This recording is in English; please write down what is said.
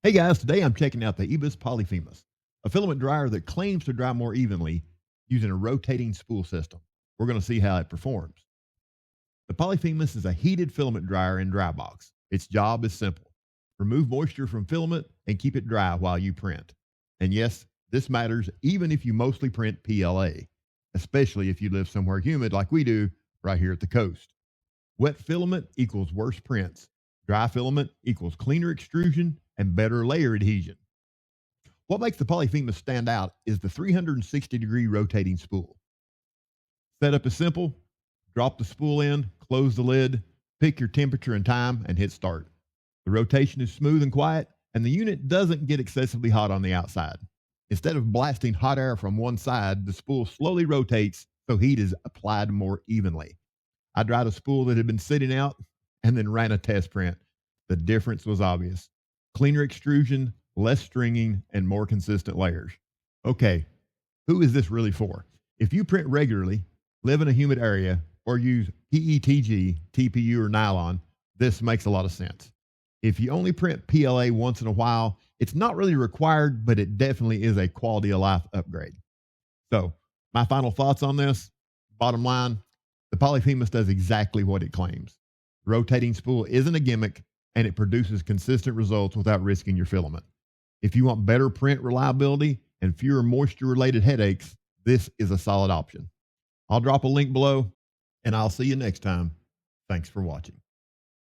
Hey guys, today I'm checking out the Eibos Polyphemus, a filament dryer that claims to dry more evenly using a rotating spool system. We're going to see how it performs. The Polyphemus is a heated filament dryer in dry box. Its job is simple. Remove moisture from filament and keep it dry while you print. And yes, this matters even if you mostly print PLA, especially if you live somewhere humid like we do right here at the coast. Wet filament equals worse prints. Dry filament equals cleaner extrusion and better layer adhesion. What makes the Polyphemus stand out is the 360-degree rotating spool. Setup is simple. Drop the spool in, close the lid, pick your temperature and time, and hit start. The rotation is smooth and quiet, and the unit doesn't get excessively hot on the outside. Instead of blasting hot air from one side, the spool slowly rotates so heat is applied more evenly. I dried a spool that had been sitting out and then ran a test print. The difference was obvious. Cleaner extrusion, less stringing, and more consistent layers. Okay, who is this really for? If you print regularly, live in a humid area, or use PETG, TPU, or nylon, this makes a lot of sense. If you only print PLA once in a while, it's not really required, but it definitely is a quality of life upgrade. So, my final thoughts on this, bottom line, the Polyphemus does exactly what it claims. Rotating spool isn't a gimmick, and it produces consistent results without risking your filament. If you want better print reliability and fewer moisture-related headaches, this is a solid option. I'll drop a link below, and I'll see you next time. Thanks for watching.